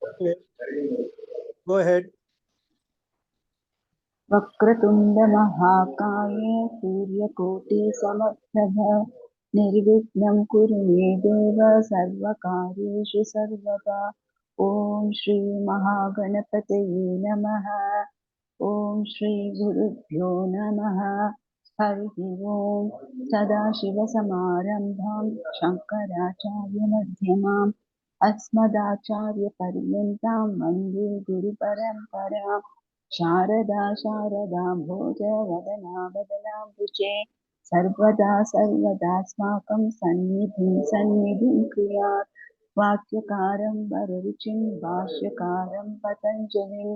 Okay. Go ahead. Vakratunda महाकाय सूर्यकोटिसमप्रभ निर्विघ्नं कुरु मे देव सर्वकार्येषु सर्वदा। ओम श्री महागणपतये नमः। ओम श्री गुरुभ्यो नमः। हरि ओम। सदाशिवसमारम्भां शङ्कराचार्यमध्यमाम् अस्मदाचार्यपर्यन्तां वन्दे गुरुपरम्पराम्। शारदा भोज वदना वदनाम्बुजे सर्वदा सर्वदास्माकं सन्निधिं कुर्यात्। वाक्यकारं वररुचिं भाष्यकारं पतञ्जलिं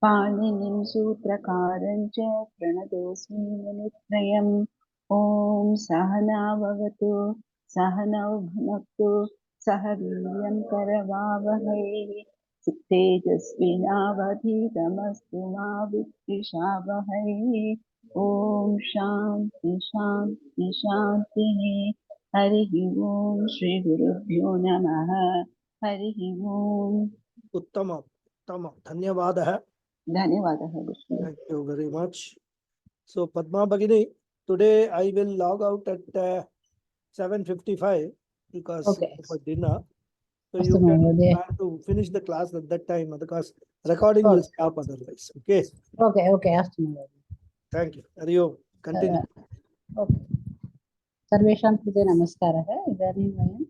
पाणिनिं सूत्रकारं च प्रणतोऽस्मि मुनित्रयम्। ॐ सहना भवतु सहनौ भुनक्तु सह वीर्यं करवावहै तेजस्विनावधीतमस्तु मा विद्विषावहै। ओम शांति शांति शांतिः। हरिः ओम श्री गुरुभ्यो नमः। हरिः ओम। Uttama. Dhanyavadah. धन्यवादः गुरुजी। Thank you very much. So Padma Bhagini, today I will log out at 7:55 because for dinner. So you can plan to finish the class at that time because recording will stop otherwise. Okay. Okay. Thank you. Hari Om. Continue. Okay. सर्वेषां कृते नमस्कारः। इदानीं वयं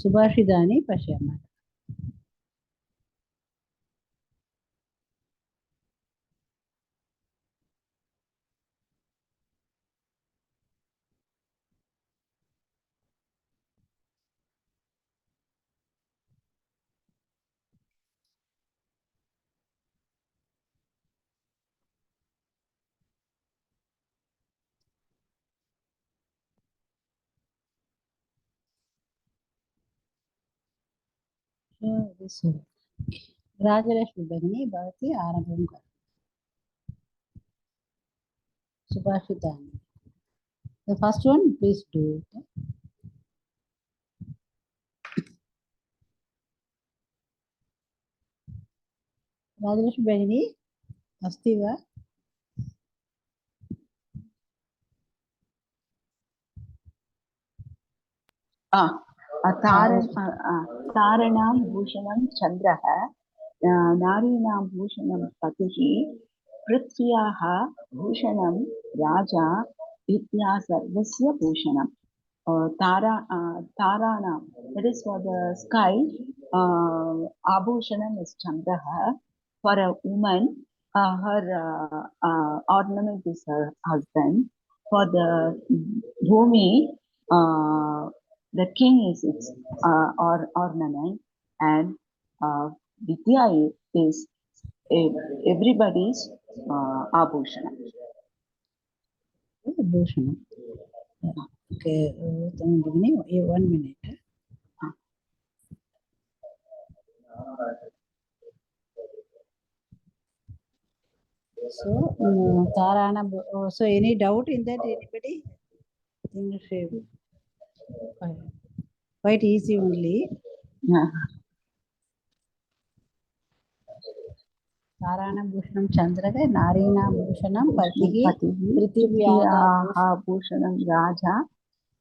सुभाषितानि पश्यामः। राजलक्ष्मी भगिनी भवती आरम्भं करोतु। सुभाषितानि। The first one, please do it. Rajalakshmi भगिनी अस्ति वा? तारणां भूषणं चन्द्रः नारीणां भूषणं पतिः पृथ्व्याः भूषणं राजा विद्या सर्वस्य भूषणं। ताराणां, that is for the sky, abhushanam is chandraha. For a woman, her ornament is her husband. For the bhumi, the king is its ornament, and vidya is everybody's abhushanam. Abhushanam. Okay, 1 minute. So, Tarana. So, any doubt in that? Anybody? English. Quite easy only. ताराणां भूषणं चन्द्रः, नारीणां भूषणं पतिः, पृथिव्याः भूषणं राजा,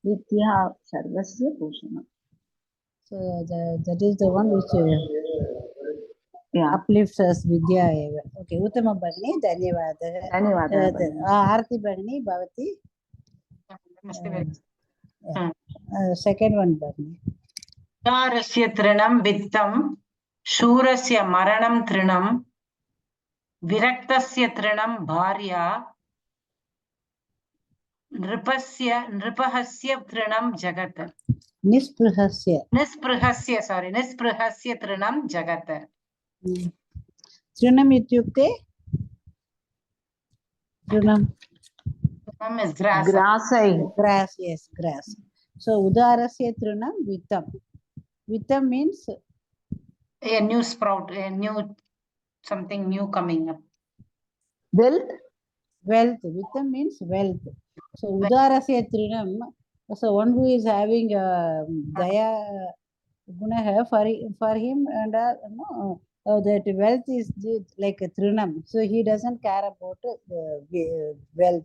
विद्या सर्वस्य भूषणं. So that is the one which uplifts us, vidya eva. Okay, Uttama Bhagini, धन्यवादः. आरती भगिनी भवती second one Bhagini. उदारस्य तृणं वित्तं, शूरस्य मरणं तृणं, विरक्तस्य तृणं भार्या, नृपहस्य तृणं जगत्। निस्पृहस्य तृणं जगत्। तृणम् इत्युक्ते तृणम् is grass. Grass, yes, grass. So udarasya trinam vittam. Vittam means a new sprout, a new something new coming up. Wealth. Vittam means wealth. So udarasya trinam. So one who is having daya Gunaha for him, and that wealth is like a Trunam. So he doesn't care about wealth.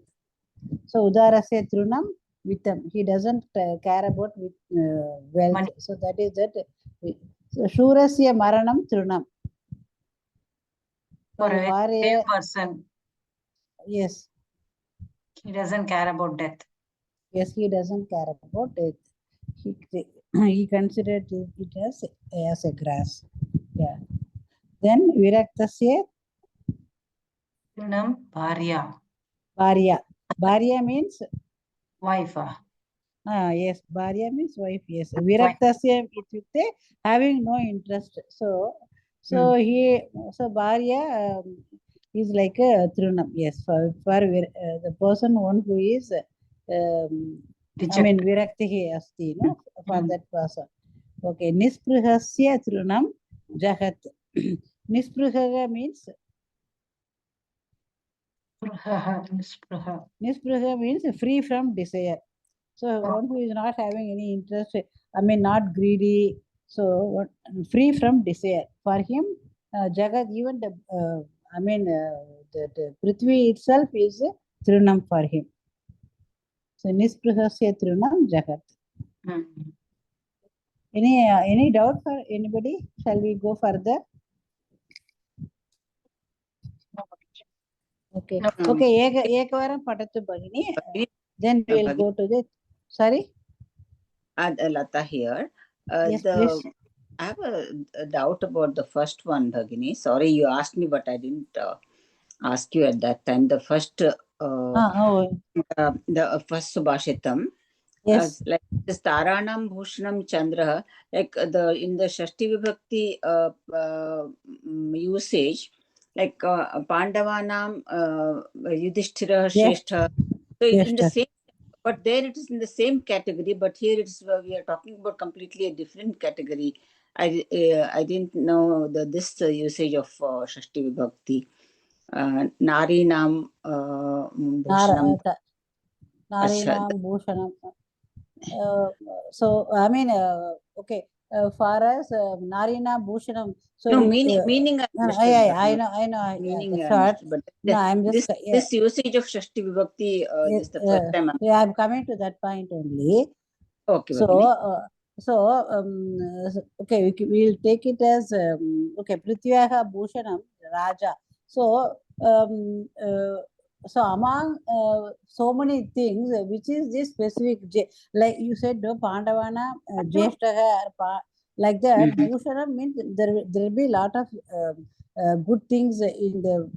So Udarasya Trunam Vitam. He doesn't care about wealth. Money. So that is that. So Shurasya Maranam Trunam. For a Varya, brave person, yes. he doesn't care about death. Yes, he doesn't care about it. He considered it as a grass. Yeah. Then Viraktasya Trunam Bharya, Bharya. Bharya means wife. yes, Bharya means wife. Yes. Viraktasya ityukte having no interest. So Bharya is like a Trunam. Yes, for the person one who is Viraktihi asti, no, for that person. Okay, Nisprihasya Trunam Jahat. Nispriha means Nispruha means free from desire. So one who is not having any interest, not greedy, so free from desire. For him, Jagat, even the Prithvi itself is Trunam for him. So Nisprihasya Trunam Jagat. Any doubt for anybody? Shall we go further? Okay. Okay. Ekavaram patatu Bhagini. Then we will go to the. Sorry. Lata here. Yes, please. I have a doubt about the first one, Bhagini. Sorry, you asked me, but I didn't ask you at that time. The first, the first Subhashitam. Yes. Like this Taranam Bhushanam Chandra, like in the Shashti Vibhakti usage, like Pandavanam Yudhishthira Shrestha. So in the same, but there it is in the same category, but here it's we are talking about completely a different category. I didn't know this usage of Shashti Vibhakti. Narinam Bhushanam. Narinam Bhushanam. So okay. For us, Narina Bhushanam. So no meaning. I know. Meaning, short. but No, I'm just this usage of Shashti Vibhakti. This is the first time. I'm coming to that point only. Okay. Okay, we'll take it as okay. Prithviyaha Bhushanam Raja. So so among so many things, which is this specific, like you said, Pandavana, Jeshtaha, like that. Bhushanam means there will be a lot of good things in the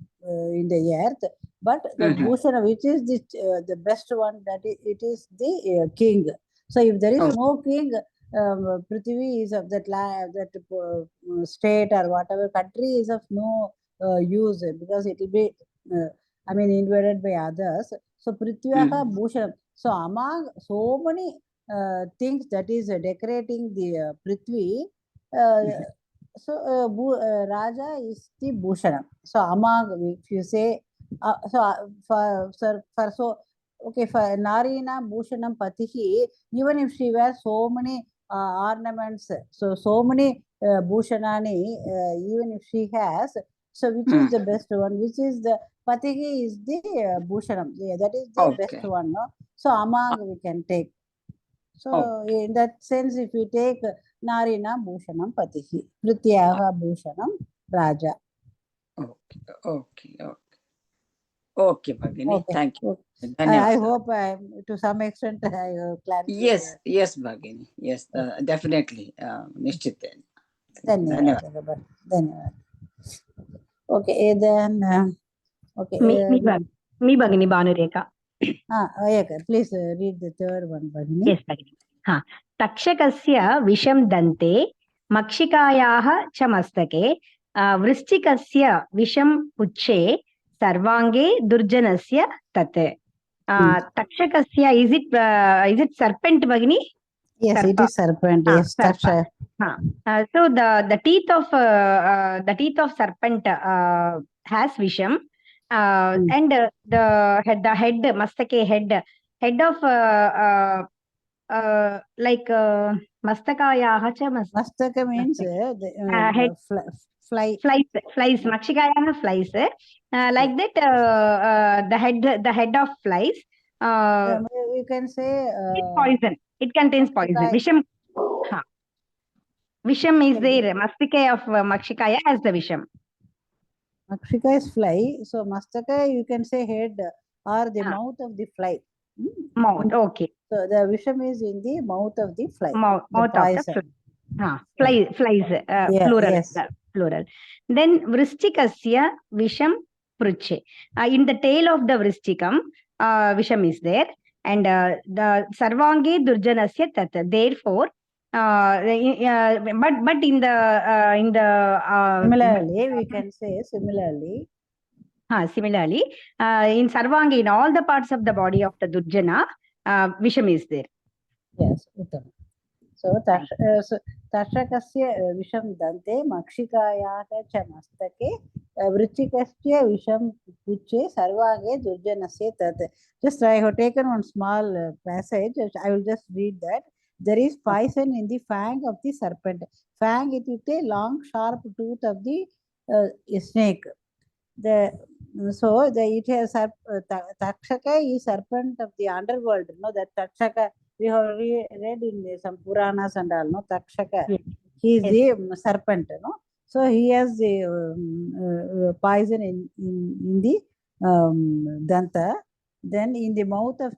earth, but the Bhushana, which is the best one, that it is the king. So if there is no king, Prithvi is of that state or whatever country is of no use, because it will be invaded by others. So Prithviyaha Bhushanam. So among so many things that is decorating the Prithvi, Raja is the Bhushanam. So among, if you say, for Narina Bhushanam Patihi, even if she wears so many ornaments, so many Bhushanani, even if she has, so which is the best one? Which is the Patihi is the Bhushanam. Yeah, that is the best one, no? So among we can take. So in that sense, if we take Narina Bhushanam Patihi, Prityaha Bhushanam Raja. Okay, Bhagini. Thank you. I hope to some extent I clarified. Yes, Bhagini. Yes, definitely. Nishchite. Dhanyavad. Okay, then okay. Me Bhagini Bhanurekha. Please read the third one, Bhagini. Yes, Bhagini. Takshakasya visham dante, makshikayaha cha mastake, vrishchikasya visham pucche, sarvange durjanasya tate. Takshakasya, is it serpent, Bhagini? Yes, it is serpent. Yes, Taksha. So the teeth of serpent has visham, and the head mastake head of like Mastakayah cha Mastaka means head. Fly. Flies. Makshikayaha flies. Like that, the head of flies. You can say It's poison. It contains poison. Visham. Visham is there. Mastika of Makshikaya as the Visham. Makshika is fly. So Mastaka, you can say head or the mouth of the fly. Mouth. Okay. So the Visham is in the mouth of the fly. Mouth of the fly. Flies. Plural. Yes. Plural. Then Vrishchikasya Visham Pruche. In the tail of the Vrishchikam, Visham is there. And the Sarvange Durjanasya Tat. Therefore, but in the similarly, we can say similarly. Similarly, in Sarvangi, in all the parts of the body of the Durjana, Visham is there. Yes, Uttam. So Tashakasya Visham Dante, Makshikayaha cha Mastake, Vrichikasya Visham Puche, Sarvange Durjanasya Tat. Just I have taken one small passage. I will just read that. There is poison in the fang of the serpent. Fang, it is a long, sharp tooth of the snake. It has Takshaka is serpent of the underworld. No, that Takshaka we have read in some Puranas and all. No, Takshaka, he is the serpent. No, so he has the poison in the danta. Then in the mouth of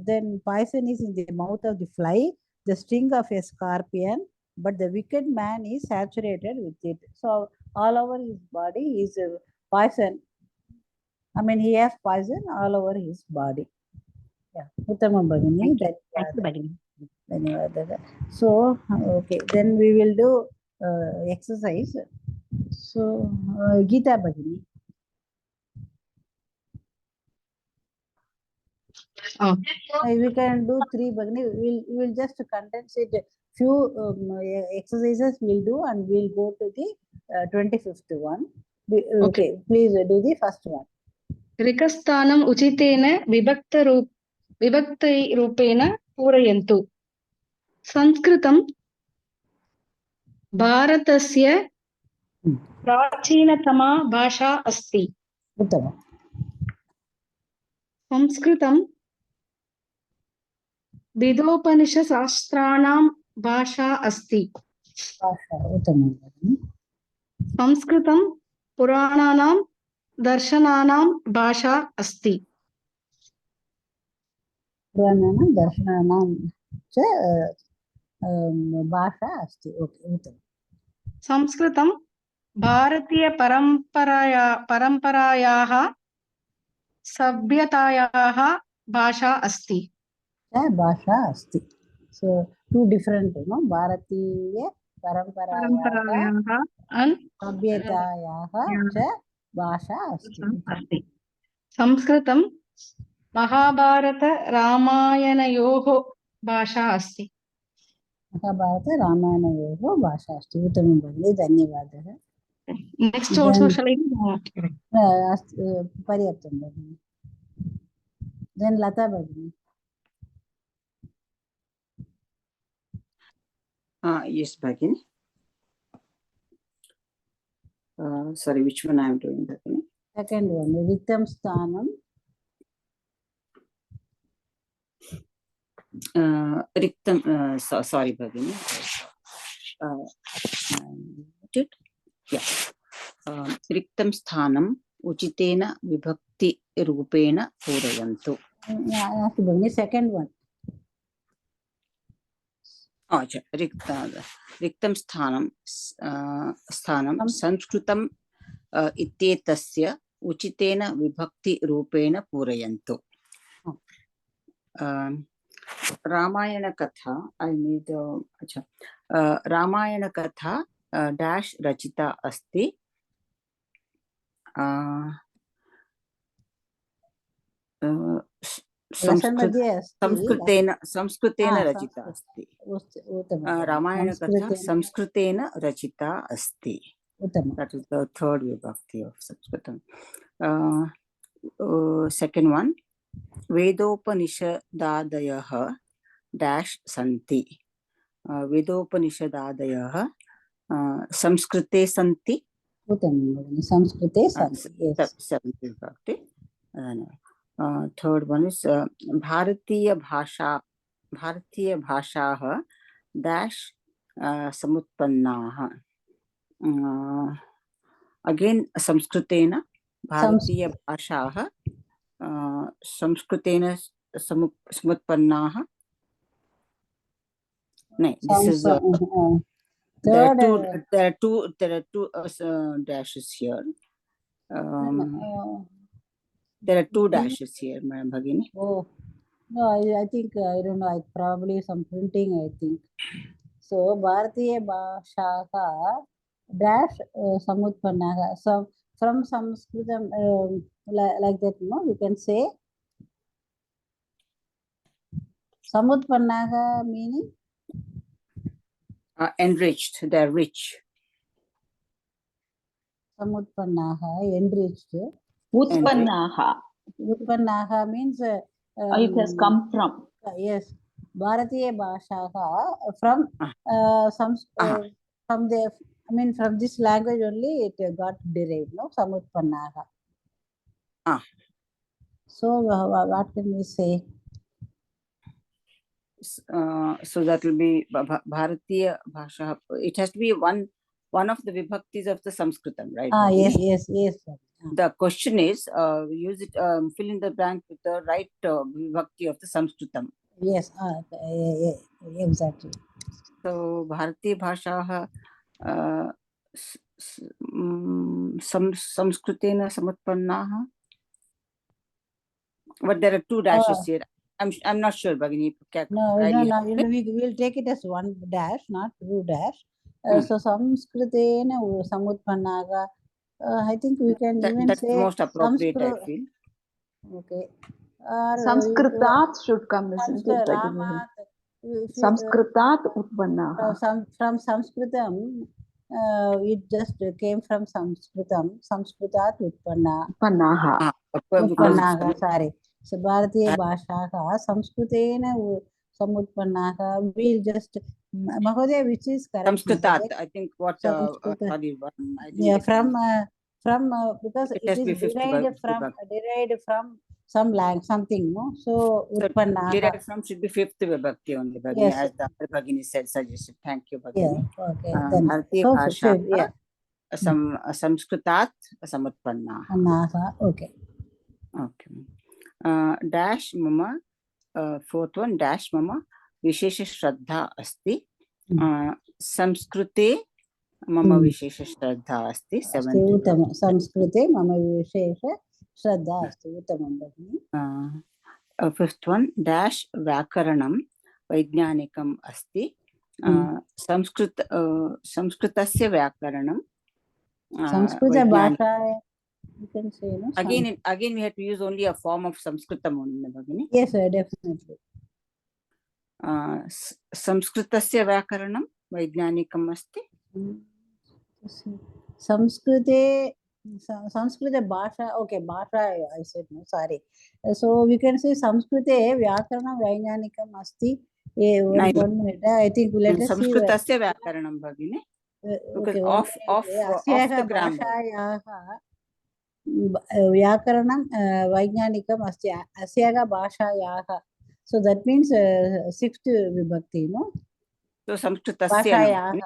then poison is in the mouth of the fly, the sting of a scorpion. But the wicked man is saturated with it. So all over his body is poison. I mean, he has poison all over his body. Yeah. Uttama Bhagini. So, okay. Then we will do exercise. So, Gita Bhagini. We can do 3 Bhagini. We'll just condense it. Few exercises we'll do and we'll go to the 25th one. Okay, please do the first one. Rikasthanam uchitena vibhakti rupena purayantu. Sanskritam Bharatasya prachinatama bhasha asti. Uttama. Sanskritam Vidopanisha Sastranam Bhasha Asti. Sanskritam Purananam Darshananam Bhasha Asti. Purananam Darshananam Bhasha Asti. Okay. Sanskritam Bharatiya Paramparayaha Sabhyatayaha Bhasha Asti. Bhasha Asti. So, 2 different, no? Bharatiya Paramparayaha and Sabhyatayaha cha Bhasha Asti. Sanskritam Mahabharata Ramayanayoho Bhasha Asti. Mahabharata Ramayanayoho Bhasha Asti. Uttamam Bhagini. Dhanyavadaha. Next also shall I do? Paryaptam Bhagini. Then Lata Bhagini. Yes, Bhagini. Sorry, which one I am doing, Bhagini? Second one, Riktam Sthanam. Riktam, sorry, Bhagini. Yeah. Riktam Sthanam Uchitena Vibhakti Rupena Purayantu. Second one. Riktam Sthanam Sanskritam Ityetasya Uchitena Vibhakti Rupena Purayantu. Ramayana Katha, I need Ramayana Katha dash Rachita Asti. Samskritena Rachita Asti. Ramayana Katha Samskritena Rachita Asti. That is the third vibhakti of Sanskritam. Second one, Vedopanishadayaha dash santi. Vedopanishadadayah samskrite santi. Uttamam Bhagini. Samskrite santi. Yes. Seventh vibhakti. Third one is Bharatiya Bhashaah dash samutpannaah. Again Samskritena Bharatiya Bhashaah Samskritena samutpannaah. No, this is there are two dashes here. There are two dashes here, Madam Bhagini. Oh, no, I think, I don't know, probably some printing, I think. So, Bharatiya Bhashaha dash Samutpannaha. So, from Sanskritam, like that, no, you can say Samutpannaha meaning? Enriched, they're rich. Samutpannaha, enriched. Utpannaha. Utpannaha means It has come from. Yes, Bharatiya Bhashaha from from the, I mean, from this language only it got derived, no? Samutpannaha. So what can we say? So that will be Bharatiya Bhasha. It has to be one of the vibhaktis of the Sanskritam, right? Yes. The question is, use it, fill in the blank with the right vibhakti of the Sanskritam. Yes, exactly. So Bharatiya Bhashaah Samskritena samutpannaah. But there are two dashes here. I'm not sure, Bhagini. No, we will take it as one dash, not two dash. So Samskritena samutpannaha. I think we can even that's say the most appropriate, I feel. Okay. Samskritat should come, isn't it? Samskritat utpannaha. From Sanskritam, it just came from Sanskritam. Samskritat utpannaha. Utpannaha, sorry. So Bharatiya Bhashaha Samskritena samutpannaha. We'll just Mahodaya, which is correct. Samskritat, I think what sorry, from because it is derived from some something, no? So utpannaha. Derived from should be fifth vibhakti only, Bhagini, Yes. as the other Bhagini suggested. Thank you, Bhagini. Yeah, okay. Bharatiya Bhashaah Samskritat samutpannaah. Okay. Dash mama, fourth one, dash mama Vishesha Shraddha asti. Samskrite mama Vishesha Shraddha asti. Samskrite mama Vishesha Shraddha asti. Uttamam Bhagini. Fifth one, dash Vyakaranam Vaijnanikam asti. Samskritasya Vyakaranam. Samskrita Bhasha, you can say, no? Again we have to use only a form of Sanskritam only, Bhagini. Yes, sir, definitely. Samskritasya Vyakaranam Vaijnanikam asti. Sanskrit Bhasha, okay, Bhasha, I said, no, sorry. So we can say Sanskrit Vyakaranam Vaijnanikam asti. One minute, I think let us see. Samskritasya Vyakaranam, Bhagini. Because of the grammar. Vyakaranam Vaijnanikam asti. Asyaga Bhashayaha. So that means sixth vibhakti, no? So Samskritasya.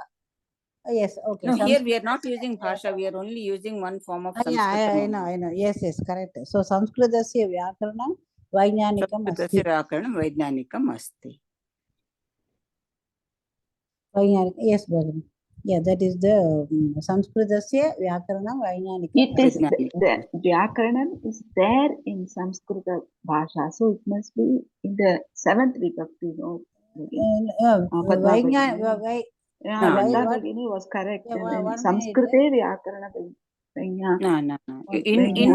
Yes, okay. No, here we are not using Bhasha, we are only using one form of Sanskrit. I know. Yes, correct. So Sanskritasya Vyakaranam Vaijnanikam asti. Samskritasya Vyakaranam Vaijnanikam asti. Yes, Bhagini. Yeah, that is the Sanskritasya Vyakaranam Vaijnanikam. It is the Vyakaranam is there in Sanskrita Bhasha, so it must be in the seventh vibhakti, no? Bhagini was correct. Samskrite Vyakarana No. In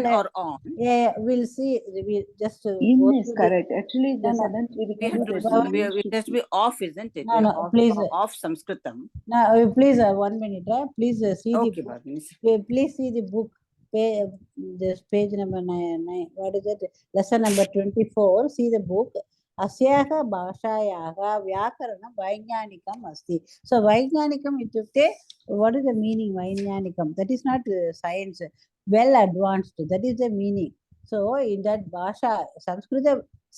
or on. Yeah, we'll see. We'll just in is correct. Actually, the seventh it has to be off, isn't it? No, please. Off Sanskritam. No, please 1 minute. Please see okay, the book. Please see the book. this page number 9, what is it? Lesson number 24. See the book. Asyaha bhashayaha vyakaranam vaijnanikam asti. So vaijnanikam ityukte, what is the meaning vaijnanikam? That is not science, well advanced. That is the meaning. So in that bhasha,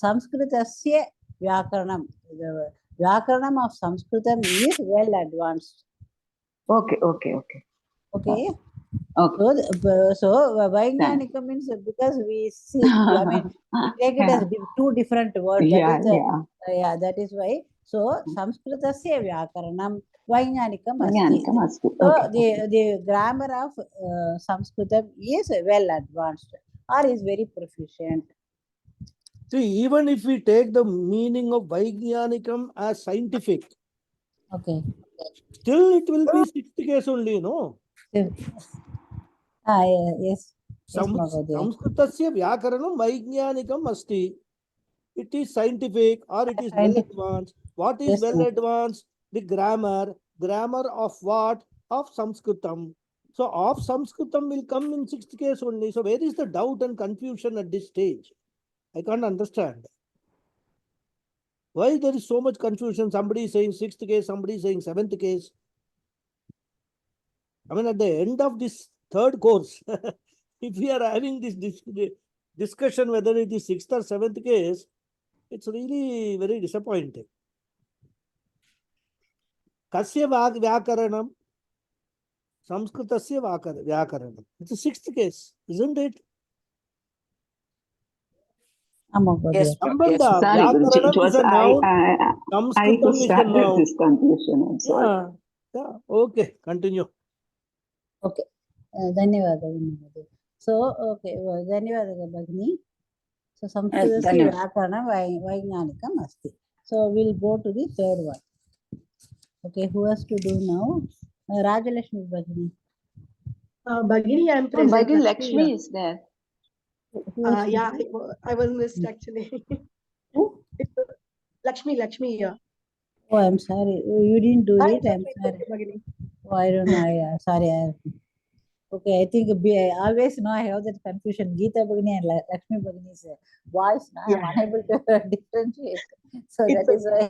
Sanskritasya vyakaranam. The vyakaranam of Sanskritam is well advanced. Okay. Okay. Okay. So Vaijnanika means because we see, I mean, we take it as two different words. Yeah, Yeah, that is why. So Sanskritasya Vyakaranam Vaijnanikam asti. Vaijnanikam asti. So Okay. the grammar of Sanskritam is well advanced or is very proficient. See, even if we take the meaning of Vaijnanikam as scientific, Okay. still it will be 60 case only, no? Yes. Samskritasya vyakaranam Vaijnanikam asti. It is scientific or it is well Scientific. advanced. What is Yes, well sir. advanced? The grammar. Grammar of what? Of Sanskritam. So of Sanskritam will come in 6th case only. So where is the doubt and confusion at this stage? I can't understand. Why there is so much confusion? Somebody is saying 6th case, somebody is saying 7th case. I mean, at the end of this 3rd course, if we are having this discussion whether it is 6th or 7th case, it's really very disappointing. Kasya vyakaranam? Sanskritasya vyakaranam. It's a 6th case, isn't it? Yes, Sambandha. Sorry, Guruji. It Vyakaranam was is a noun. I who Sanskritam is a started noun. this confusion. I'm sorry. Yeah. Okay. Continue. Okay. ಧನ್ಯವಾದಗಳು. So, okay, ಧನ್ಯವಾದಗಳು ಭಗಿನಿ. So, Samskritasya ಧನ್ಯವಾದ. Vyakaranam Vaijnanikam asti. So, we'll go to the 3rd one. Okay, who has to do now? Rajalakshmi Bhagini. Bhagini, I'm present. Bhagini Lakshmi is there. Who has to Yeah, do? I was missed actually. Who? Lakshmi here. Oh, I'm sorry. You didn't do it. It's I'm okay, sorry. Bhagini. Oh, I don't know. Sorry. Okay, I think I always know I have that confusion. Geeta Bhagini and Lakshmi Bhagini's voice. Now I'm unable to differentiate. So that is why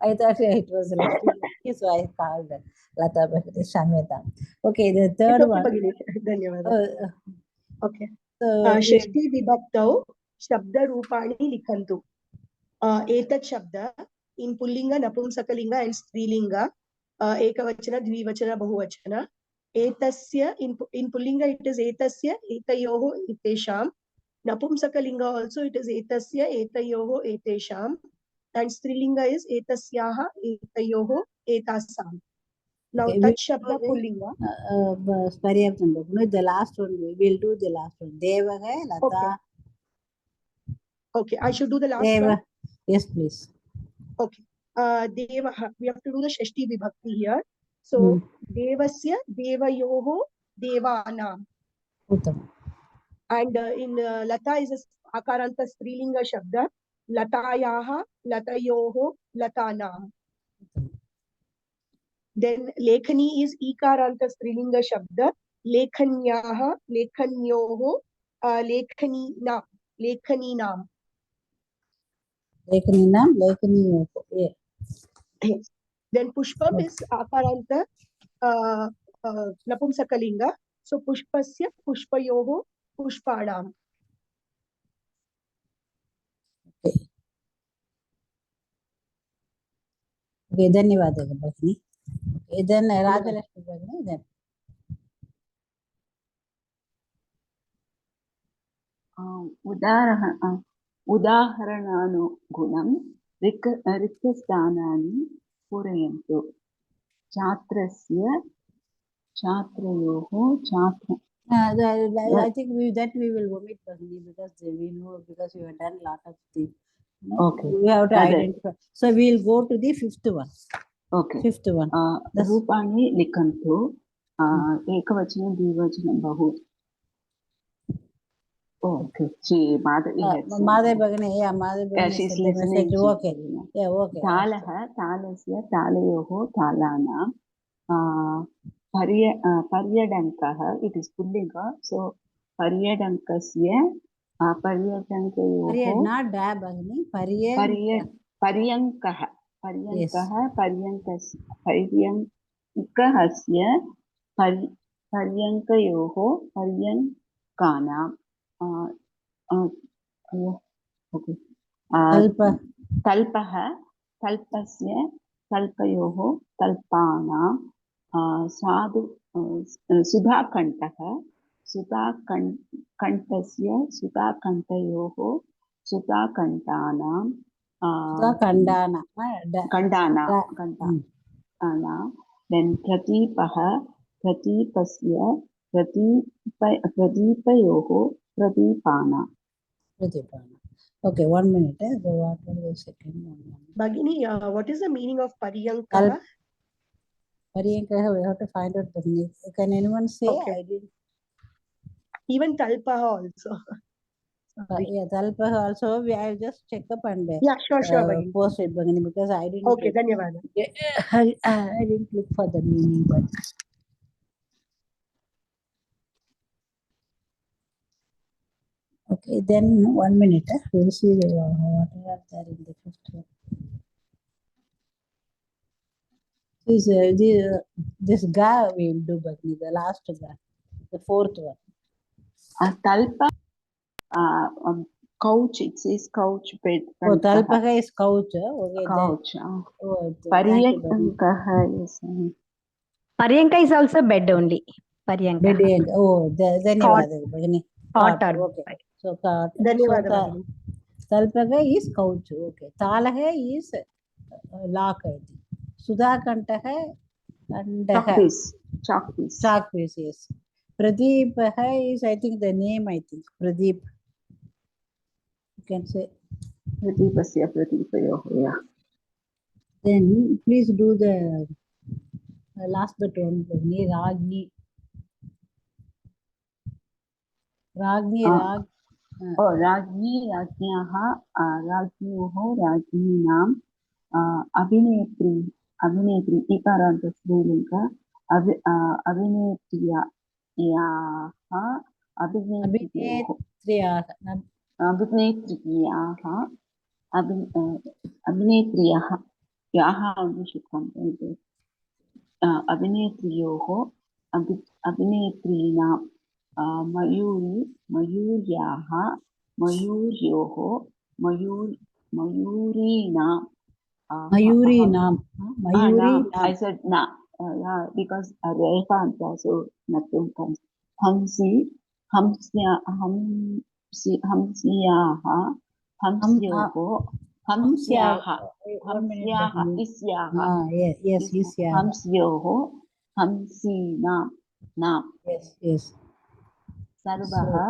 I thought it was Lakshmi Bhagini. So I called Lata Bhagini Shameta. Okay, the It's third okay, one. Bhagini. Dhanyawad. Okay. So Shashti vibhaktau shabda rupani likhantu. Etat shabda in pullinga, napumsakalinga and strilinga, ekavachana, dvivachana, bahuvachana. Etasya in pullinga it is etasya, etayoho, etesham. Napumsakalinga also it is etasya, etayoho, etesham. And strilinga is etasyaha, etayoho, etasam. Now okay, tat shabda pullinga. the last one, we will do the last one. Devaga, Lata. Okay, I should do the last Deva. one. Yes, please. Okay. Deva, we have to do the Shashti Vibhakti here. So, Devasya, Devayoho, Devanam. Uttam. And in Lata is a Akaranta Strilinga Shabda. Latayaha, Latayoho, Latanam. Then Lekhani is Ikaranta Strilinga Shabda. Lekhanyaha, Lekhanyoho, Lekhaninam. Lekhaninam. Lekhaninam, Lekhaniyoko. Yeah. Yes. Then Pushpam is Akaranta Napumsakalinga. So Pushpasya, Pushpayoho, Pushpanam. Okay, धन्यवाद Bhagini. Okay, then Rajalakshmi Bhagini. Then. उदाहरणानुगुणं रिक्तस्थानानि पूरयन्तु. छात्रस्य, छात्रयोः, छात्र. I think we will omit Bhagini because we know, because we have done a lot of things. Okay. We have to identify. So we will go to the 5th one. Okay. 5th one. रूपाणि लिखन्तु. एकवचनं, द्विवचनं, बहु. Okay. Madhav Bhagini, yeah, Madhav Bhagini. She's listening. Okay. Yeah, okay. तालः, तालस्य, तालयोः, तालानां. Paryadankah, it is pullinga. So पर्यटकस्य पर्यटकयोः not da bagini पर्यङ्कः पर्यङ्कस्य पर्यङ्कयोः पर्यङ्कानां तल्पस्य तल्पयोः तल्पानां सुधाकण्ठस्य सुधाकण्ठयोः सुधाकण्ठानां खण्डानां then प्रदीपस्य प्रदीपयोः प्रदीपानां. Okay, 1 minute. So what is the second one? Bhagini, what is the meaning of Paryankaha? Paryankaha, we have to find out the meaning. Can anyone say? Okay. I didn't. Even Talpaha also. Yeah, Talpaha also. I'll just check up and Sure, Bhagini. post it, Bhagini, because I didn't. Okay, Dhanyavada. I didn't look for the meaning, but. Okay, then 1 minute. We'll see what are there in the fifth one. This guy we'll do, Bhagini, the last guy, the fourth one. Talpa, couch, it says couch bed. Oh, Talpaha is couch. Okay, couch. Paryankaha is. Paryanka is also bed only. Paryanka. Bed. Oh, Dhanyavada, Bhagini. Cot or okay. So cot. Dhanyavada. Talpaha is couch. Okay. Talaha is lock. Sudhakantaha and Chalk piece. Yes. Pradeep is, I think, the name. I think Pradeep. You can say. Yeah. Then please do the last but one. Ragni. Ragni. राज्ञीनाम् अभिनेत्री इकारान्त स्त्रीलिङ्ग अभिनेत्रीणां मयूर्योः मयूरीणां I said na because Rekanta, so nothing comes. Yes. Sarvah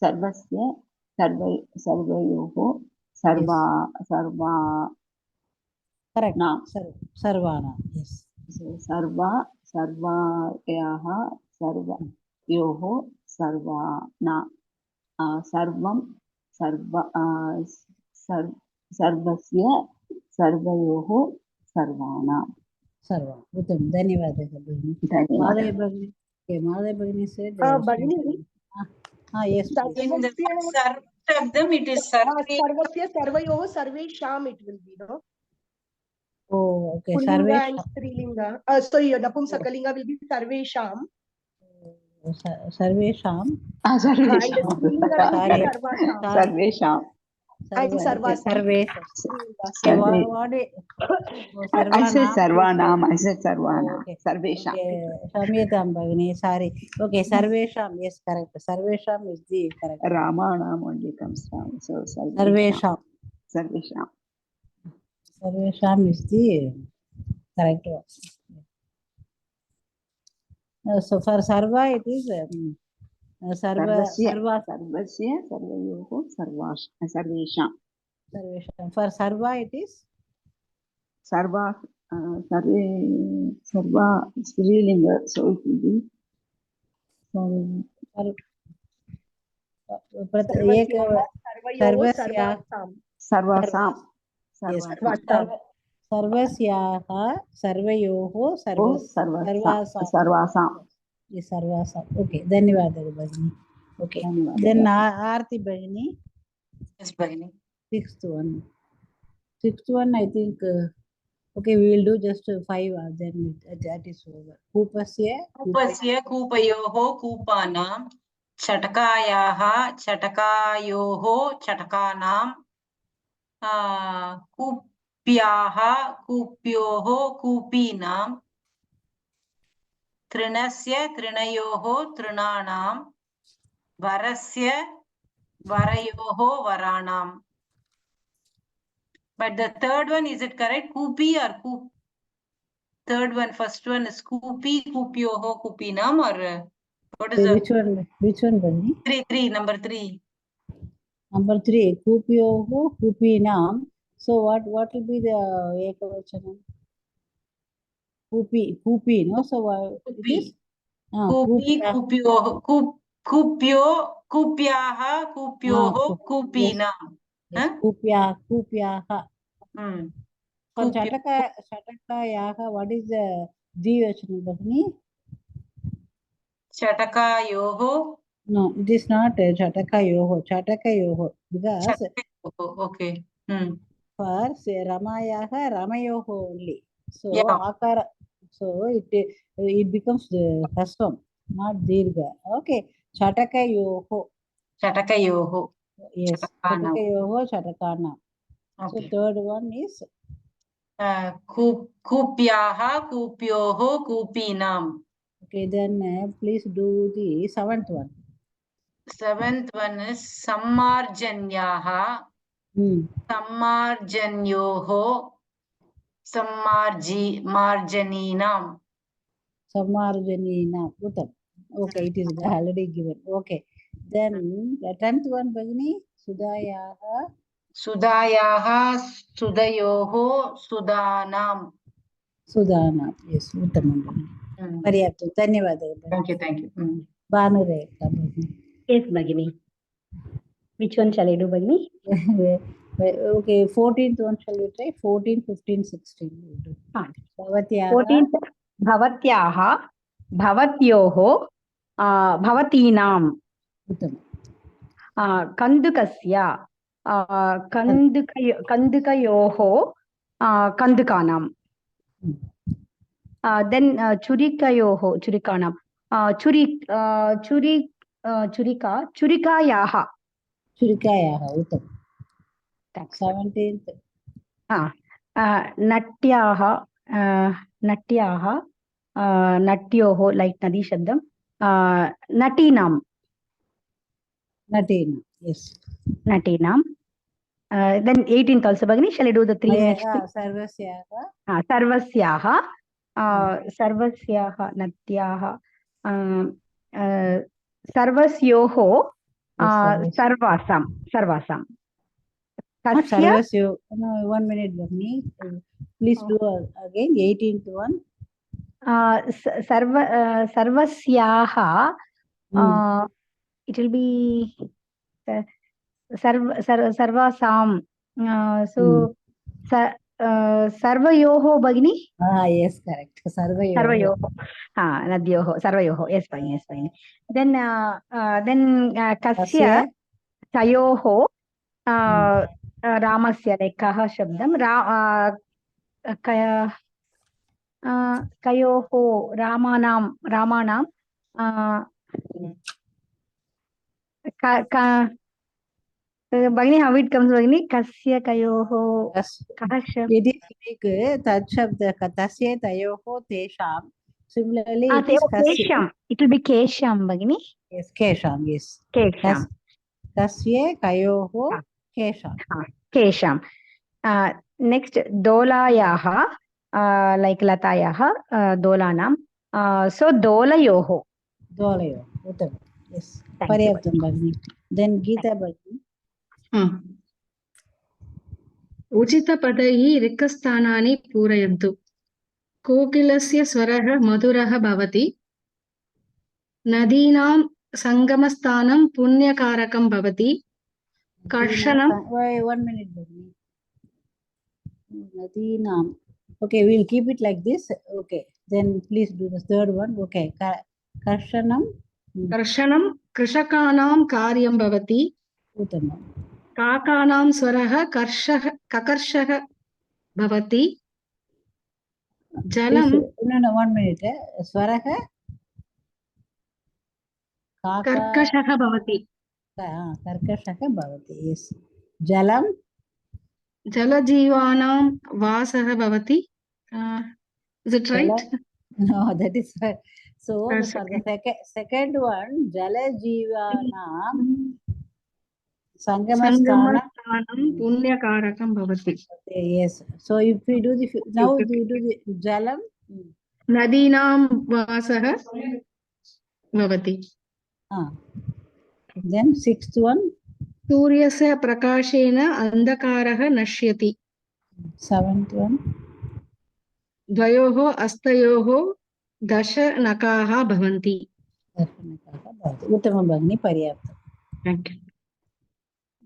सर्वस्य सर्वयोः correct sarvana yes सर्वायाः सर्वयोः सर्वाना सर्वं सर्वस्य सर्वयोः सर्वाना सर्वा उत्तम धन्यवादः भगिनी माधवी भगिनी Madhavi Bhagini said Bhagini, yes in the Shabdam it is Sarvasya Sarvayoh Sarvesham it will be, no? Oh, okay. Pullinga and Strilinga. Sorry, Napumsakalinga will be Sarvesham. Sarvesham. Sarvesham. And Sarvasam. I said Sarvanam. Okay. Sarvesham. Shamyatam Bhagini, sorry. Okay, Sarvesham, yes, correct. Sarvesham is the correct. Ramanam only comes down. So Sarvesham is the correct one. So for Sarva it is सर्वयोः सर्वेषां. For Sarva it is सर्वा स्त्रीलिंग. So it will be Sarvasaam. सर्वस्याः सर्वयोः सर्वासां सर्वासां okay धन्यवादः भगिनी okay then आरती भगिनी Yes, Bhagini. sixth one I think okay we will do just 5 then that is over कूपस्य कूपयोः कूपानां चटकायाः चटकायोः चटकानां कूप्याः कूप्योः कूपीनां तृणस्य तृणयोः तृणानां वरस्य वरयोः वराणां. But the third one, is it correct? Kupi or coop? Third one, first one is Kupi, Kupyoho, Kupinam, or what is which one Bani? Three, number 3. Number 3, Kupyoho, Kupinam. So what will be the Ekavachanam? Kupi, no? So it is? Kupi, Kupyoho, Kupyo, Kupyaha, Kupyoho, Kupinam. Yes, Kupyaha. So Chatakayaha, what is the Dvachanam Bhagini? Chatakayoho. No, it is not Chatakayoho. Because okay. For say Ramayaha, Ramayoho only. So Yeah. Akara, so it becomes the Hasvam, not Dirga. Okay, Chatakayoho. Yes, Chatakayoho, Chatakana. So Okay. third one is Kupyaha, Kupyoho, Kupinam. okay. Then please do the 7th one. 7th one is Sammarjanyaha, Sammarjanyoho, Marjaninam. Sammarjanina. Okay, it is already given. Okay. Then the 10th one, Bhagini, Sudayaha. Sudayaha, Sudayoho, Sudanam. Sudana. Yes, Uttamam. Pariyaptam. Dhanyavadalu. Thank you. Bhanurekha, Bhagini. Yes, Bhagini. Which one shall I do, Bhagini? Okay, 14th one shall we try? 14, 15, 16. We'll do. 14th, Bhavatyaha, Bhavatyoho, Bhavatinaam. Kandukasya, Kandukayoho, Kandukanam. Then Churikayoho, Churikanam. Churikayaha. Churikayaha, Uttam. 17th. Natyaha, Natyoho, like Nadi Shabdam. Natinam. Yes. Natinam. Then 18th also, Bhagini. Shall I do the 3 next? Sarvasyaha. Sarvasyaha. Sarvasyaha, Natyaha. Sarvasyoho. Sarvasam. Sarvasyo. No, 1 minute, Bhagini. Please do again. 18th one. Sarvasyaha. It will be Sarvasam. So Sarvayoho, Bhagini. Yes, correct. Sarvayoho. Nadyoho. Sarvayoho. Yes, fine. Then Kasya Tayoho. Ramasya, like Kaha Shabdam. Kayoho. Ramanam. Bhagini, how it comes, Bhagini? Kasya Kayoho. It is like Tad Shabda Katasya Tayoho Tesham. Similarly, it is Kesham. It will be Kesham, Bhagini. Yes, Kesham, yes. Kesham. Kasya Kayoho Kesham. Kesham. Next, Dolayaha, like Latayaha, Dolanam. So Dolayoho. Uttam. Yes. Pariyaptam, Bhagini. Then Geeta Bhagini. उचितपदैः रिक्तस्थानानि पूरयन्तु कोकिलस्य स्वरः मधुरः भवति नदीनां सङ्गमस्थानं पुण्यकारकं भवति कर्षणं 1 minute, Bhagini. Nadinam Okay, we'll keep it like this. Okay, then please do the third one. Okay, Karshanam. कर्षणं कृषकाणां कार्यं भवति Uttamam. काकानां स्वरः ककर्षः भवति जलं No, 1 minute. Swaraha. कर्कषः भवति Karkashaka bhavati. Yes. Jalam. जलजीवानां वासः भवति is it right? No, that is so. That's For okay. the second one, Jala Jivanam Sangamasthanam Sangamasthanam. punyakarakam bhavati. Yes. So if we do the now we do the Jalam. Nadinam vasah bhavati. Then sixth one. सूर्यस्य प्रकाशेन अन्धकारः नश्यति Seventh one. द्वयोः अस्तयोः दशनकाः भवन्ति Uttama Bhagini Paryapta. Thank you.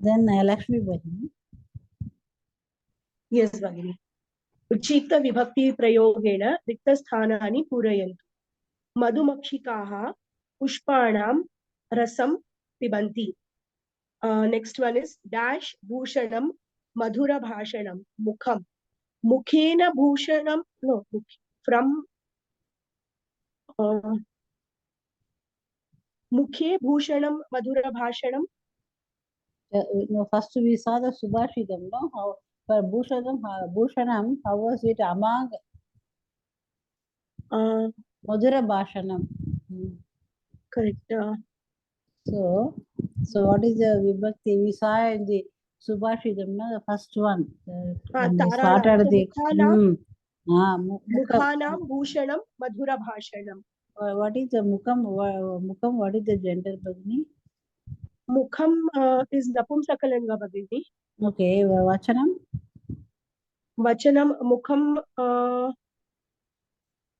Then Lakshmi Bhagini. Yes, Bhagini. Uchita vibhakti prayogena riktasthanani purayantu. Madhumakshikaha pushpanam rasam pibanti. Next one is dash bhushanam madhura bhashanam mukham. Mukhena bhushanam, no, from mukhe bhushanam madhura bhashanam. No, first we saw the Subhashitam, no? How for Bhushanam, how was it among Madhura Bhashanam? Correct. So what is the Vibhakti? We saw in the Subhashitam, no? The first one. When we started the Mukhanam bhushanam madhura bhashanam. What is the Mukham? Mukham, what is the gender, Bhagini? Mukham is Napumsakalanga, Bhagini. Okay, Vachanam? Vachanam, Mukham,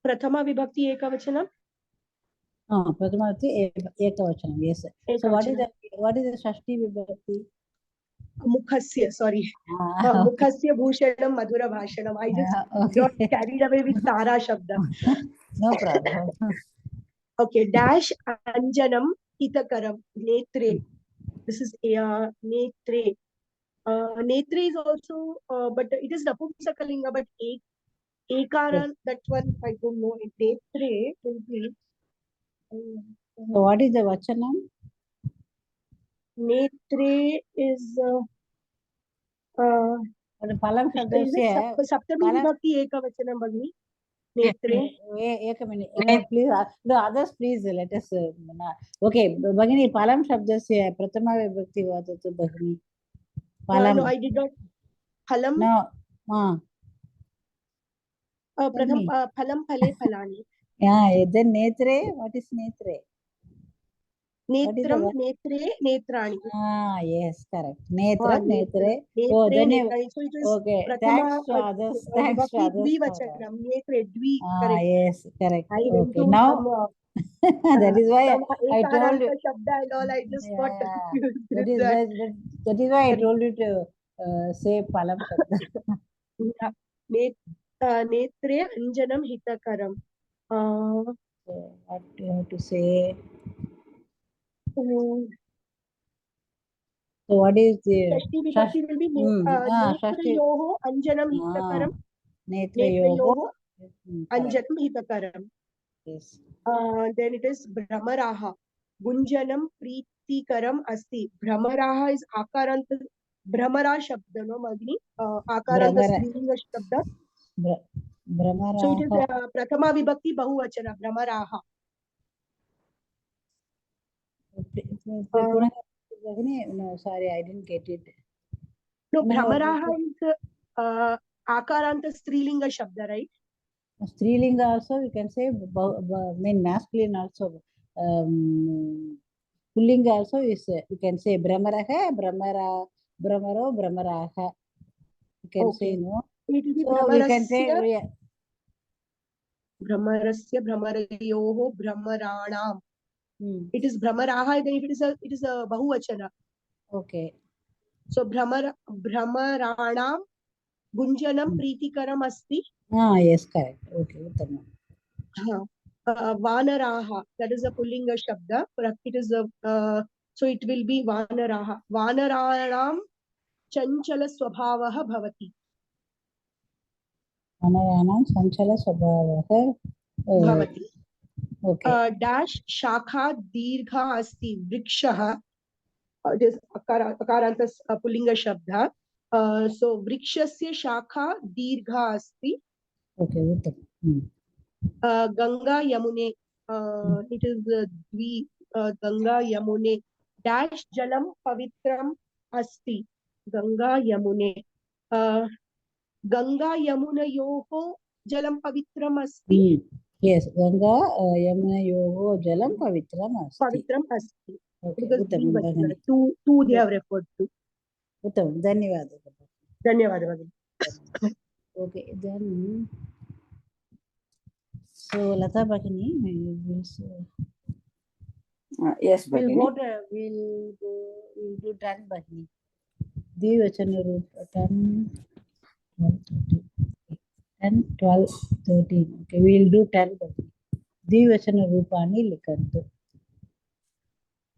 Prathama Vibhakti Ekavachanam? Prathama Vibhakti Ekavachanam, yes. So what is the Shashti Vibhakti? Mukhasya, sorry. Mukhasya Bhushanam Madhura Bhashanam. I just got carried away with Tara Shabda. No problem. Okay, dash Anjanam Hitakaram Netre. This is Netre. Netre is also, but it is Napumsakalinga, but Ekaran, that one I don't know. Netre will be. So what is the Vachanam? Netre is Palam Shabdasya. Saptami Vibhakti Ekavachanam, Bhagini. Netre. Wait a minute. Please, the others, please let us. Okay, Bhagini, Palam Shabdasya, Prathama Vibhakti Vadatu Bhagini. Palam. No, I did not. Phalam. No. Phalam phale phalani. Yeah, then Netre, what is Netre? Netram, Netre, Netrani. Yes, correct. Netra, Netre. Oh, then so it is okay. Thanks to others. Thanks to others. Dvivachanam, Netre, Dvi. Correct. Yes, correct. Okay, now that is why I told you. Shabda and all, I just got confused. That is why I told you to say Palam Shabda. Netre Anjanam Hitakaram. So what do you have to say? So what is the Shashti Vibhakti will be Netrayoho Anjanam Hitakaram. Netrayoho Anjanam Hitakaram. Yes. Then it is Brahmaraha. Gunjanam Preetikaram Asti. Brahmaraha is Akaranta. Brahmara Shabda, no Magni? Akaranta Srilinga Shabda. Brahmaraha. So it is Prathama Vibhakti Bahuvachana. Brahmaraha. No, sorry, I didn't get it. No, Brahmaraha is Akaranta Srilinga Shabda, right? Strilinga also we can say, mean masculine also. Pullinga also is we can say Brahmaraha, Brahmaro, Brahmaraha. We can say no. So we can say Brahmarasya, Brahmarayoho, Brahmaranam. It is Brahmaraha. Then it is a Bahuvachana. Okay. So Brahmaranam गुञ्जनं प्रीतिकरम् अस्ति. Yes, correct. Okay, uttamam. Vanaraha, that is a pullinga shabda. It is a so it will be Vanaraha. Vanararam chanchala swabhavaha bhavati. Vanaranam sanchala swabhavaha Bhavati. Okay. Dash shakha dirgha asti vrikshaha. It is akarantas pullinga shabda. So vrikshasya shakha dirgha asti. Okay, uttamam. Ganga Yamune, it is Dvi, Ganga Yamune, dash Jalam Pavitram Asti, Ganga Yamune, Ganga Yamuna Yoho Jalam Pavitram Asti. Yes, Ganga Yamuna Yoho Jalam Pavitram Asti. Pavitram Asti. Okay, Because uttamam, Bhagini. two they have referred to. Uttamam, dhanyawad. Dhanyawad, Bhagini. Okay, then. So, Lata Bhagini, Yes, we'll Bhagini. we'll do 10 Bhagini. Dvivachana root 10, 12, 13. 10, 12, 13. Okay, we'll do 10 Bhagini. Dvivachana roopani likantu.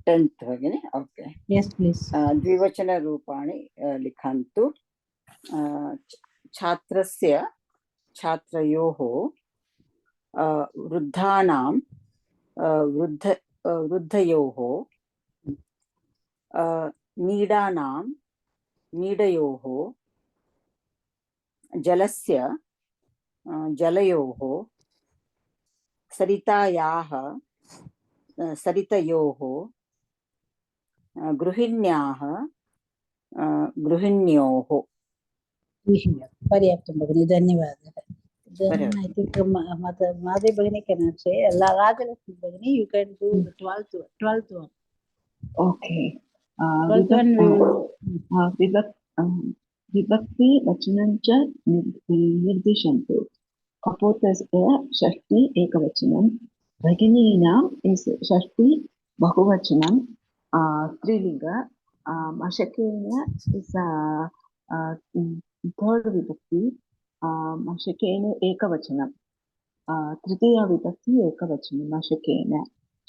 10th Bhagini. Okay. Yes, please. Dvivachana roopani likhantu. Chhatrasya chhatrayoho वृद्धानां वृद्धयोः नीडानां नीडयोः जलस्य जलयोः सरितायाः सरितयोः गृहिण्याः गृहिण्योः पर्याप्तं भगिनी, धन्यवादः. Then I think Madhuri Bhagini cannot say. Rajalakshmi Bhagini, you can do the 12th one. Okay. 12th one we will. विभक्ति वचनं च निर्दिशन्तु. कपोतस्य षष्ठी एकवचनं. भगिनीनाम् is षष्ठी बहुवचनं. स्त्रीलिंग. मशकेन इस् थर्ड विभक्ति. मशकेन एकवचनं. तृतीया विभक्ति एकवचनं मशकेन.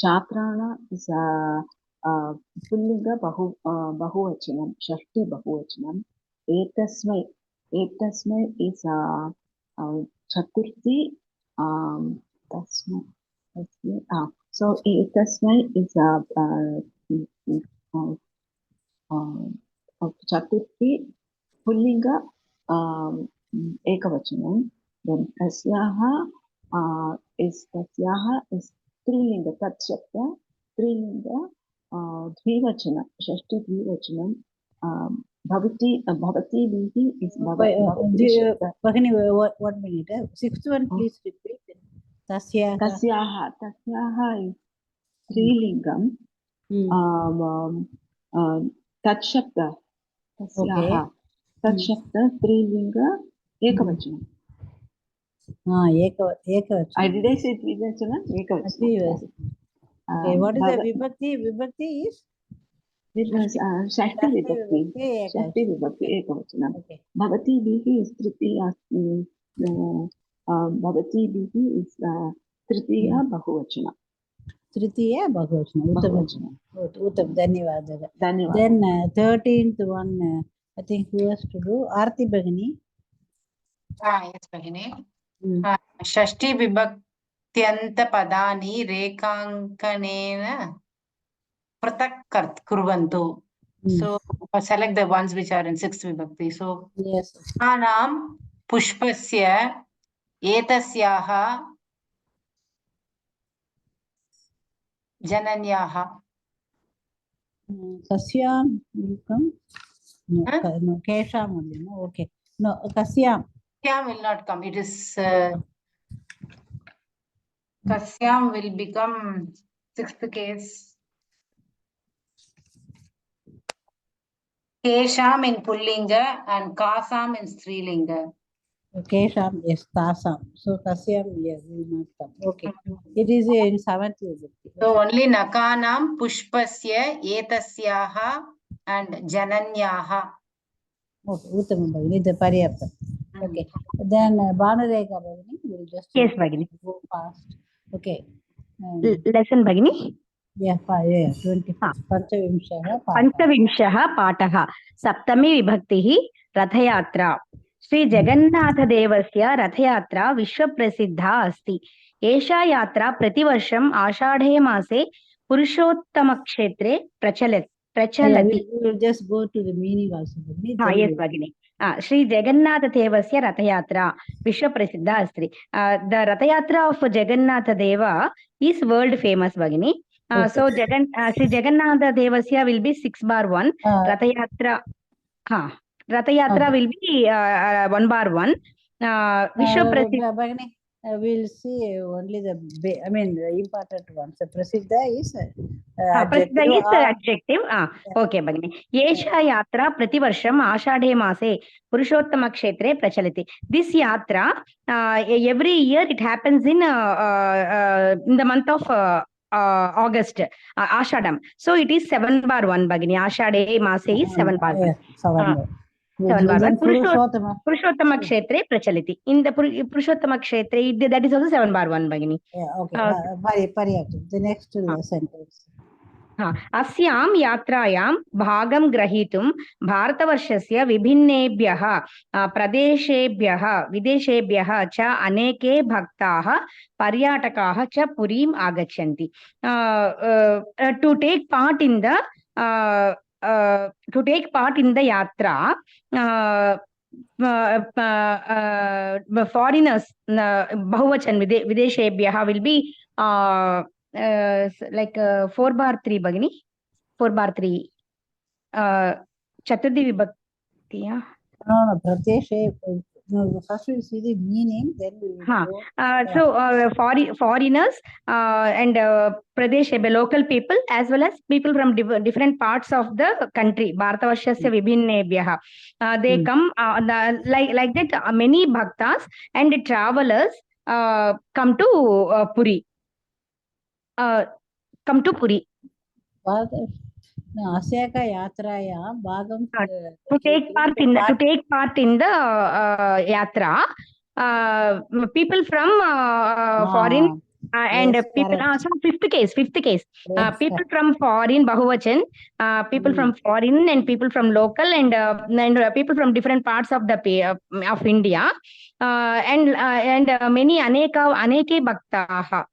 छात्राणाम् इस् पुल्लिंग बहुवचनं षष्ठी बहुवचनं. एतस्मै इस् चतुर्थी. So एतस्मै इस् चतुर्थी पुल्लिंग एकवचनं. Then तस्याः इस् स्त्रीलिंग तत् शब्द स्त्रीलिंग द्विवचनं षष्ठी द्विवचनं. भवती is Bhagini, 1 minute. 6th one, please repeat. Tasyaha is स्त्रीलिंगं. तत् शब्द तस्याः तत् शब्द स्त्रीलिंग एकवचनं. ekavachana. I did I say द्विवचनं? एकवचनं. Okay, what is the vibhakti? Vibhakti is षष्ठी विभक्ति. षष्ठी विभक्ति एकवचनं. भवती इस् तृतीया. भवती इस् तृतीया बहुवचनं. तृतीया बहुवचनं. उत्तमं, धन्यवादः. Then 13th one, I think who has to do? Aarti Bhagini. Yes, Bhagini. षष्ठी विभक्त्यन्त पदानि रेखाङ्कनेन पृथक् कुर्वन्तु. So select the ones which are in 6th vibhakti. So yes. Anam pushpasya etasyaha jananyaha. Kasyam will come. No, Kesham only. No, okay. No, Kasyam. Kasyam will not come. It is Kasyam will become 6th case. Kesham in Pullinga and Kasam in Strilinga. Kesham, yes, Tasam. So Kasyam, yes, will not come. Okay. It is in 7th vibhakti. So only Nakanam, Pushpasya, Etasyaha and Jananyaha. Okay, Uttamam Bhagini, the Paryaptam. Okay. Then Bhanurekha Bhagini will just Yes, Bhagini. go fast. Okay. Lesson Bhagini. Yeah, 25. Panchavimshah Patah. पञ्चविंशः पाठः सप्तमी विभक्तिः रथयात्रा श्री जगन्नाथदेवस्य रथयात्रा विश्वप्रसिद्धा अस्ति एषा यात्रा प्रतिवर्षम् आषाढे मासे पुरुषोत्तमक्षेत्रे प्रचलति We will just go to the meaning also. yes भगिनि श्री जगन्नाथदेवस्य रथयात्रा विश्वप्रसिद्धा अस्ति the Rathyatra of Jagannatha is world famous भगिनि so Sri Jagannatha Devasya will be 6/1 Rathayatra will be 1/1 Bhagini, we'll see only the important ones. The Prasiddha is adjective. Okay, Bhagini. Yesha Yatra Prativarsham Ashadhe Mase Purushottama Kshetre Prachaliti. This Yatra, every year it happens in the month of August, Ashadam. So it is 7/1, Bhagini. Ashadhe Mase is 7/1. 7/1. Purushottama Kshetre Prachaliti. In the Purushottama Kshetre, that is also 7/1, Bhagini. Yeah, okay. The next sentence. अस्यां यात्रायां भागं ग्रहीतुं भारतवर्षस्य विभिन्नेभ्यः प्रदेशेभ्यः विदेशेभ्यः च अनेके भक्ताः पर्यटकाः च पुरीम् आगच्छन्ति to take part in the yatra foreigners bahuvachan videshebhyah will be like 4/3 Bhagini 4/3 Chaturthi Vibhakti. No, Pradeshe. No, first we see the meaning, then we will go. So foreigners and Pradesh, local people as well as people from different parts of the country. Bharatavashasya Vibhinnebhyah. They come like that. Many bhaktas and travelers come to Puri. Come to Puri. Asyaka Yatraya Bhagam to take part in the yatra. People from foreign and yes, people. So fifth case. Yes, People from foreign Bahuvachan. People from foreign and people from local and people from different parts of the of India and many aneke bhaktaah.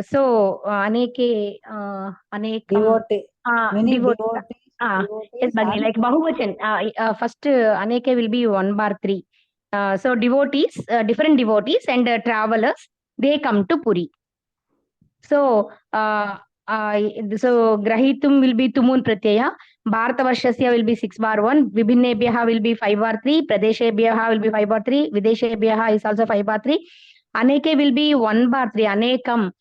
So aneke devotee. Many devotees. Yes, Bhagini, like Bahuvachan. First aneke will be 1/3. So devotees, different devotees and travelers, they come to Puri. So Grahitum will be Tumun Pratyaya. Bharatavashasya will be 6/1. Vibhinnebhyah will be 5/3. Pradeshebhyah will be 5/3. Videshebhyah is also 5/3. Aneke will be 1/3. Anekam.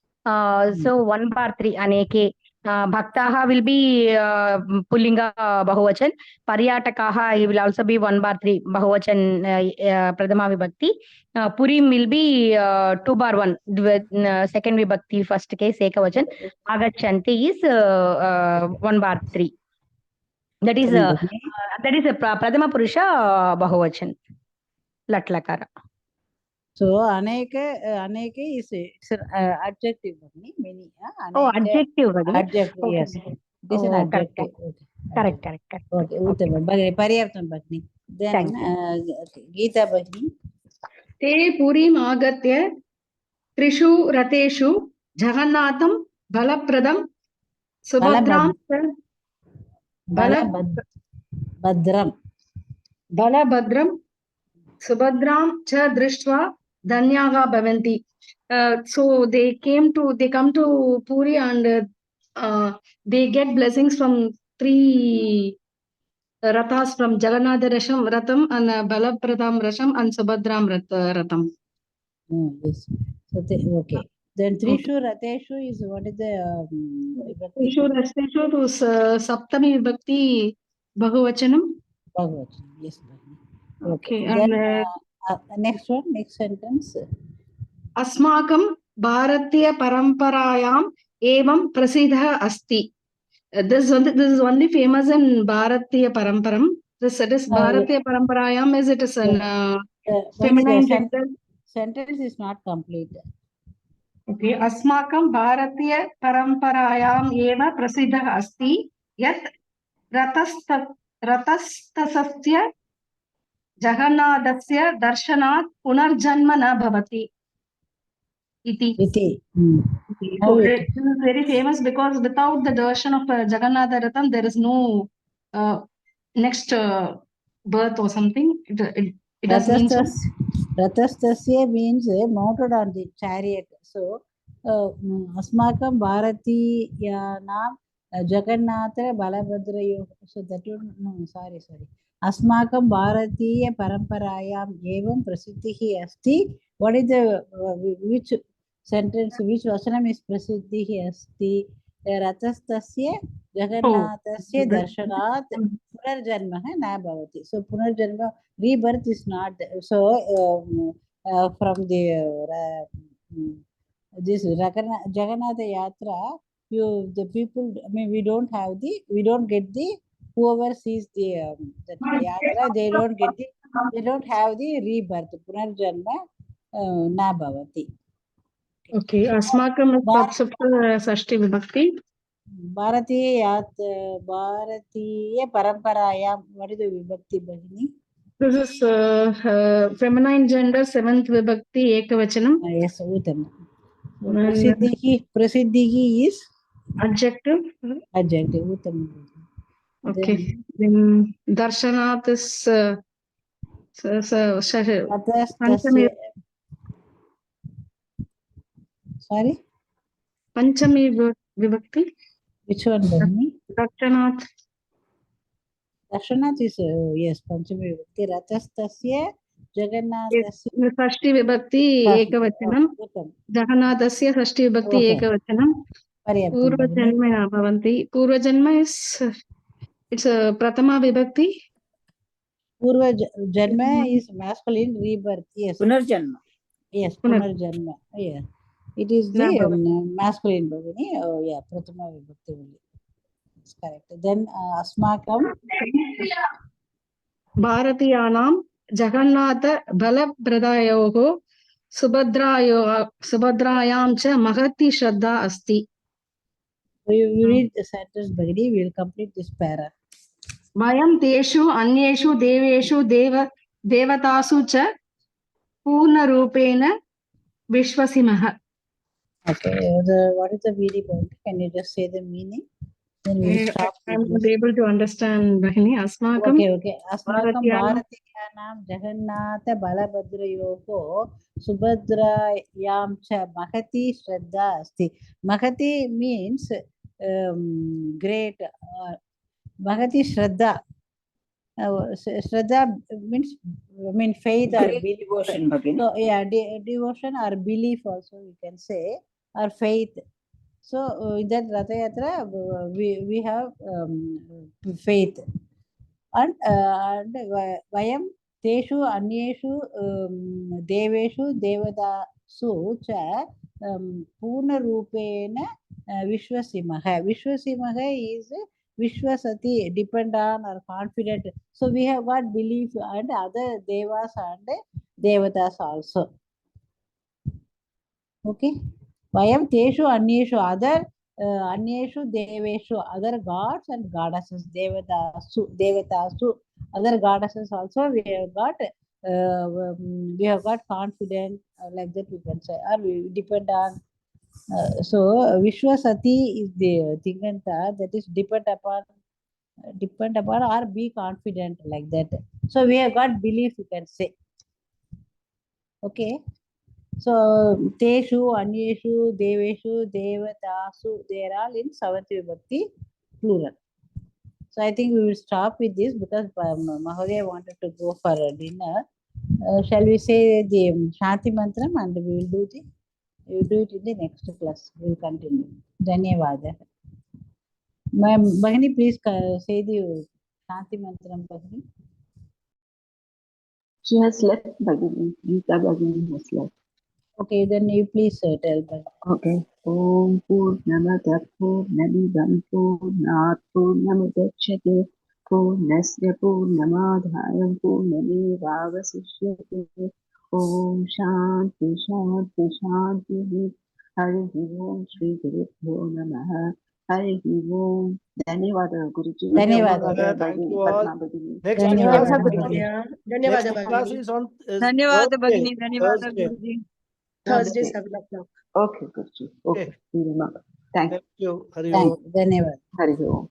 So 1/3 Aneke. Bhaktaha will be Pullinga Bahuvachan. Paryatakaha will also be 1/3 Bahuvachan Pradhama Vibhakti. Purim will be 2/1 second Vibhakti first case Ekavachan. Agachanti is 1/3. That is Pradhama Purusha Bahuvachan. Latlakara. So Aneke is it's an adjective, many. Adjective. Adjective, okay. Yes. It is an adjective. Correct. Okay, Paryaptam Bhagini. Then Geeta Bhagini. Te Purim Agatya Trishu Rateshu Jagannatham Balapradam Subhadram Balabhadram Subhadram cha Drishtva Danyaga Bhavanti. So they come to Puri and they get blessings from 3 Rathas from Jagannatha Ratham and Balapradam Rasham and Subhadram Ratham. Yes. So okay. Then Trishu Rateshu is what is the Trishu Rateshu to Saptami Vibhakti Bahuvachanam. Bahuvachanam, yes. Okay. Then next sentence. Asmakam Bharatiya Paramparayam Evam Prasiddha Asti. This is only famous in Bharatiya Paramparam. This Bharatiya Paramparayam it is an feminine gender. Sentence is not complete. Okay. अस्माकं भारतीय परम्परायाम् एव प्रसिद्धः अस्ति यत् रथस्तस्य जगन्नाथस्य दर्शनात् पुनर्जन्म न भवति इति. So this is very famous because without the darshan of Jagannatha Ratham, there is no next birth or something. It doesn't mean so. Rathastasya means mounted on the chariot. So asmakam bharatiyanam Jagannatha Balabhadrayoga. So that would no, sorry. Asmakam bharatiya paramparayam evam prasiddhihi asti. What is the which sentence, which vasanam is prasiddhihi asti? Rathastasya Jagannathasya darshanat punarjanma na bhavati. So punarjanma, rebirth is not there. So from the this Jagannatha Yatra, the people, I mean, we don't get the, whoever sees the that Yatra, they don't have the rebirth. Punarjanma na bhavati. Okay. Asmakam is Sapta Vibhakti. Bharatiya paramparayam. What is the Vibhakti, Bhagini? This is feminine gender, 7th Vibhakti, Ekavachanam. Yes, Uttam. Prasiddhihi is adjective. Uttam. Okay. Then Darshanat is sorry? Panchami Vibhakti. Which one, Bhagini? Darshanat. Darshanat is, yes, Panchami Vibhakti. Rathastasya Jagannathasya. Shashti Vibhakti Ekavachanam. Jagannathasya Shashti Vibhakti Ekavachanam. Purva Janma Bhavanti. Purva Janma is, it's a Prathama Vibhakti. Purva Janma is masculine, rebirth. Yes. Punarjanma. Yes, Punarjanma. Yeah. It is the masculine, Bhagini. Oh, yeah, Prathama Vibhakti only. That's correct. Then Asmakam Bharatiyanam Jagannatha Balabhadrayogo Subhadrayam cha Mahati Shraddha Asti. You read the sentence, Bhagini. We will complete this para. Vayam teshu anyeshu deveshu devatasu cha purna rupena vishwasimaha. Okay, what is the meaning? Can you just say the meaning? Then we will stop. I'm not able to understand, Bahini. Asmakam. Okay. Asmakam Bharatiyanam Jagannatha Balabhadrayogo Subhadrayam cha Mahati Shraddha Asti. Mahati means great. Mahati Shraddha. Shraddha means, faith or belief. Devotion, Bhagini. So, yeah, devotion or belief also we can say, or faith. So, in that Ratha Yatra, we have faith. And Vayam Teshu Anyeshu Deveshu Devadasu cha Purna Rupena Vishwasimaha. Vishwasimaha is Vishwasati, depend on or confident. So we have got belief and other devas and devatas also. Okay. Vayam Teshu Anyeshu, other Anyeshu Deveshu, other gods and goddesses, Devatasu, other goddesses also we have got confident, like that we can say, or we depend on. So Vishwasati is the Tinganta, that is depend upon or be confident, like that. So we have got belief, you can say. Okay. So Teshu, Anyeshu, Deveshu, Devatasu, they are all in 7th Vibhakti plural. So I think we will stop with this because Mahodaya wanted to go for a dinner. Shall we say the Shanti Mantram and we will do it in the next class. We will continue. Dhanyavada. Ma'am, Bahini, please say the Shanti Mantram, Bahini. She has left, Bhagini. Geeta Bhagini has left. Okay, then you please tell Bahini. Okay. Om Purnamada Purnamidam Purnat Purnamudachyate पूर्णस्य पूर्णमादाय पूर्णमेवावशिष्यते। ॐ शान्ति शान्ति शान्तिः। हरिः ओम श्री गुरुभ्यो नमः। हरिः ओम। धन्यवादः गुरुजी। धन्यवादः। Thank you all. पद्मा भगिनी। Next धन्यवादः class, गुरुजी। धन्यवाद next class भगिनी। is on धन्यवाद Thursday. भगिनी, धन्यवाद Thursday. Guruji. Thursday 7 o'clock. Okay, Guruji. Okay. Thank you. Thank you. Hari Thank Om. you. धन्यवाद. हरिः ओम।